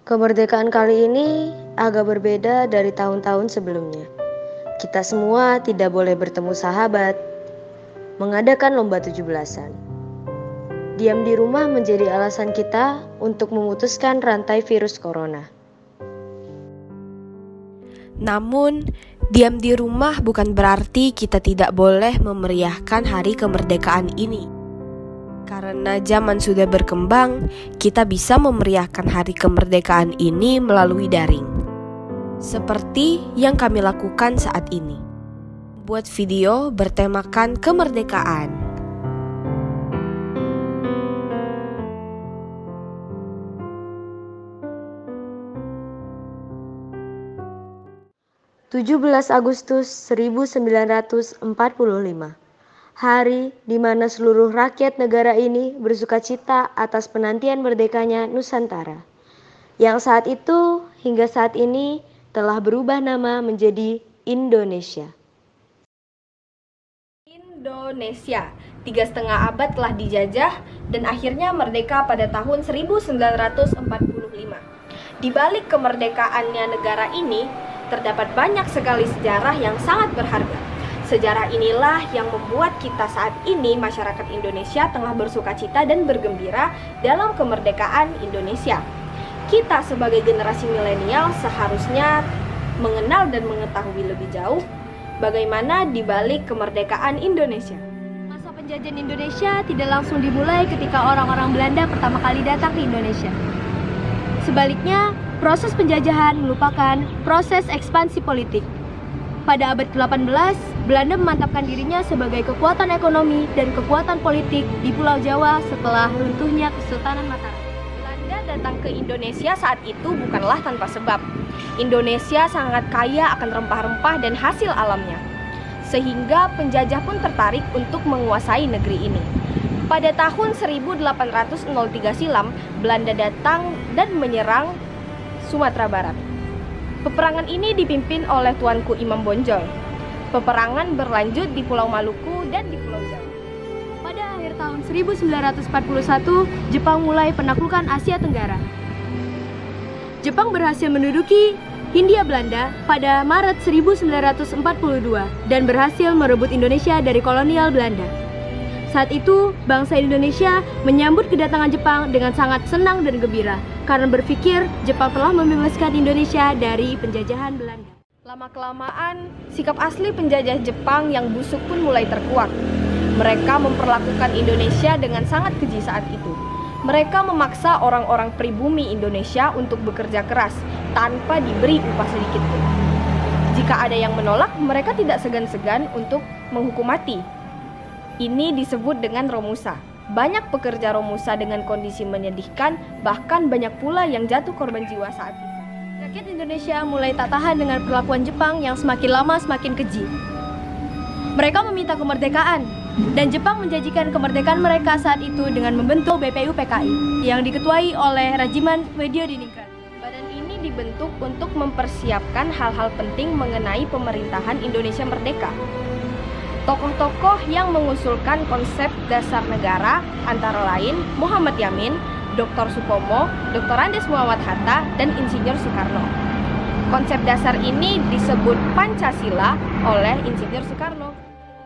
Kemerdekaan kali ini agak berbeda dari tahun-tahun sebelumnya. Kita semua tidak boleh bertemu sahabat, mengadakan lomba 17-an. Diam di rumah menjadi alasan kita untuk memutuskan rantai virus corona. Namun, diam di rumah bukan berarti kita tidak boleh memeriahkan hari kemerdekaan ini. Karena zaman sudah berkembang, kita bisa memeriahkan hari kemerdekaan ini melalui daring. Seperti yang kami lakukan saat ini. Buat video bertemakan kemerdekaan. 17 Agustus 1945, hari di mana seluruh rakyat negara ini bersukacita atas penantian merdekanya Nusantara, yang saat itu hingga saat ini telah berubah nama menjadi Indonesia. Indonesia, 3,5 abad telah dijajah dan akhirnya merdeka pada tahun 1945. Di balik kemerdekaannya negara ini, terdapat banyak sekali sejarah yang sangat berharga. Sejarah inilah yang membuat kita saat ini, masyarakat Indonesia, tengah bersukacita dan bergembira dalam kemerdekaan Indonesia. Kita sebagai generasi milenial seharusnya mengenal dan mengetahui lebih jauh bagaimana di balik kemerdekaan Indonesia. Masa penjajahan Indonesia tidak langsung dimulai ketika orang-orang Belanda pertama kali datang ke Indonesia. Sebaliknya, proses penjajahan merupakan proses ekspansi politik. Pada abad ke-18, Belanda memantapkan dirinya sebagai kekuatan ekonomi dan kekuatan politik di Pulau Jawa setelah runtuhnya Kesultanan Mataram. Belanda datang ke Indonesia saat itu bukanlah tanpa sebab. Indonesia sangat kaya akan rempah-rempah dan hasil alamnya, sehingga penjajah pun tertarik untuk menguasai negeri ini. Pada tahun 1803 silam, Belanda datang dan menyerang Sumatera Barat. Peperangan ini dipimpin oleh Tuanku Imam Bonjol. Peperangan berlanjut di Pulau Maluku dan di Pulau Jawa. Pada akhir tahun 1941, Jepang mulai penaklukan Asia Tenggara. Jepang berhasil menduduki Hindia Belanda pada Maret 1942 dan berhasil merebut Indonesia dari kolonial Belanda. Saat itu, bangsa Indonesia menyambut kedatangan Jepang dengan sangat senang dan gembira karena berpikir Jepang telah membebaskan Indonesia dari penjajahan Belanda. Lama-kelamaan, sikap asli penjajah Jepang yang busuk pun mulai terkuak. Mereka memperlakukan Indonesia dengan sangat keji saat itu. Mereka memaksa orang-orang pribumi Indonesia untuk bekerja keras tanpa diberi upah sedikit pun. Jika ada yang menolak, mereka tidak segan-segan untuk menghukum mati. Ini disebut dengan Romusa. Banyak pekerja Romusa dengan kondisi menyedihkan, bahkan banyak pula yang jatuh korban jiwa saat itu. Rakyat Indonesia mulai tak tahan dengan perlakuan Jepang yang semakin lama semakin keji. Mereka meminta kemerdekaan, dan Jepang menjanjikan kemerdekaan mereka saat itu dengan membentuk BPUPKI yang diketuai oleh Rajiman Weddiodiningrat. Badan ini dibentuk untuk mempersiapkan hal-hal penting mengenai pemerintahan Indonesia merdeka. Tokoh-tokoh yang mengusulkan konsep dasar negara antara lain Muhammad Yamin, Dr. Supomo, Dr. Andes Muhammad Hatta, dan Insinyur Soekarno. Konsep dasar ini disebut Pancasila oleh Insinyur Soekarno.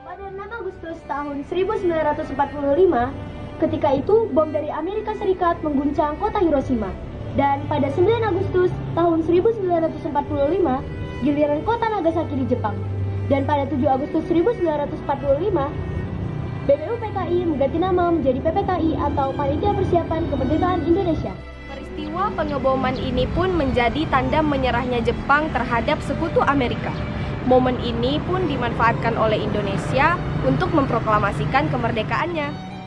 Pada 6 Agustus tahun 1945, ketika itu bom dari Amerika Serikat mengguncang kota Hiroshima. Dan pada 9 Agustus tahun 1945, giliran kota Nagasaki di Jepang. Dan pada 7 Agustus 1945, BPUPKI mengganti nama menjadi PPKI atau Panitia Persiapan Kemerdekaan Indonesia. Peristiwa pengeboman ini pun menjadi tanda menyerahnya Jepang terhadap sekutu Amerika. Momen ini pun dimanfaatkan oleh Indonesia untuk memproklamasikan kemerdekaannya.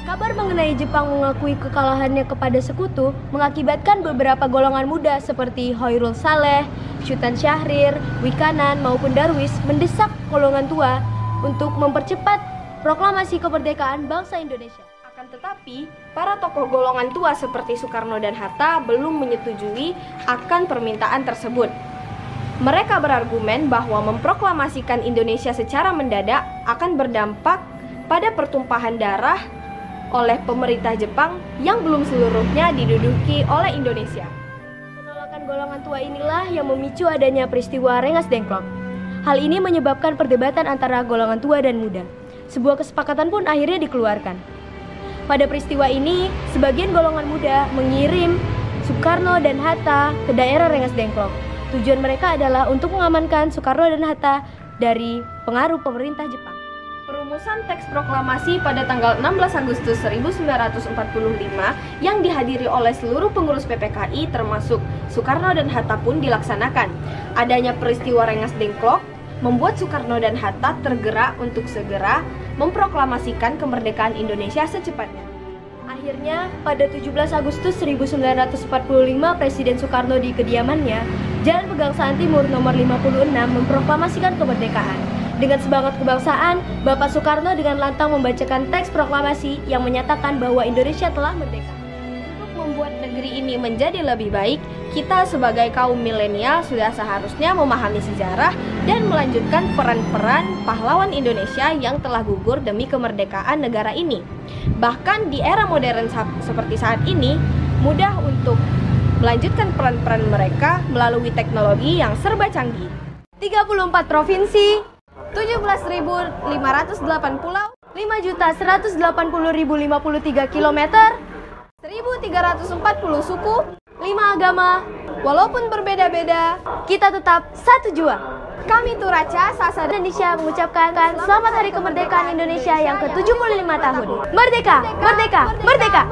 Kabar mengenai Jepang mengakui kekalahannya kepada sekutu mengakibatkan beberapa golongan muda seperti Hoirul Saleh, Sultan Syahrir, Wikanan maupun Darwis mendesak golongan tua untuk mempercepat proklamasi kemerdekaan bangsa Indonesia. Akan tetapi, para tokoh golongan tua seperti Soekarno dan Hatta belum menyetujui akan permintaan tersebut. Mereka berargumen bahwa memproklamasikan Indonesia secara mendadak akan berdampak pada pertumpahan darah oleh pemerintah Jepang yang belum seluruhnya diduduki oleh Indonesia. golongan tua inilah yang memicu adanya peristiwa Rengas Dengklok. Hal ini menyebabkan perdebatan antara golongan tua dan muda. Sebuah kesepakatan pun akhirnya dikeluarkan. Pada peristiwa ini, sebagian golongan muda mengirim Soekarno dan Hatta ke daerah Rengas Dengklok. Tujuan mereka adalah untuk mengamankan Soekarno dan Hatta dari pengaruh pemerintah Jepang. Perumusan teks proklamasi pada tanggal 16 Agustus 1945 yang dihadiri oleh seluruh pengurus PPKI termasuk Soekarno dan Hatta pun dilaksanakan. Adanya peristiwa Rengas Dengklok membuat Soekarno dan Hatta tergerak untuk segera memproklamasikan kemerdekaan Indonesia secepatnya. Akhirnya, pada 17 Agustus 1945, Presiden Soekarno di kediamannya, Jalan Pegangsaan Timur nomor 56 memproklamasikan kemerdekaan. Dengan semangat kebangsaan, Bapak Soekarno dengan lantang membacakan teks proklamasi yang menyatakan bahwa Indonesia telah merdeka. Untuk membuat negeri ini menjadi lebih baik, kita sebagai kaum milenial sudah seharusnya memahami sejarah dan melanjutkan peran-peran pahlawan Indonesia yang telah gugur demi kemerdekaan negara ini. Bahkan di era modern seperti saat ini, mudah untuk melanjutkan peran-peran mereka melalui teknologi yang serba canggih. 34 provinsi, 17.508 pulau, 5.180.053 km, 1.340 suku, 5 agama. walaupun berbeda-beda, Kita tetap satu jua. kami Turaca Sasa Indonesia mengucapkan selamat Hari Kemerdekaan Indonesia yang ke-75 tahun. Merdeka, merdeka, merdeka.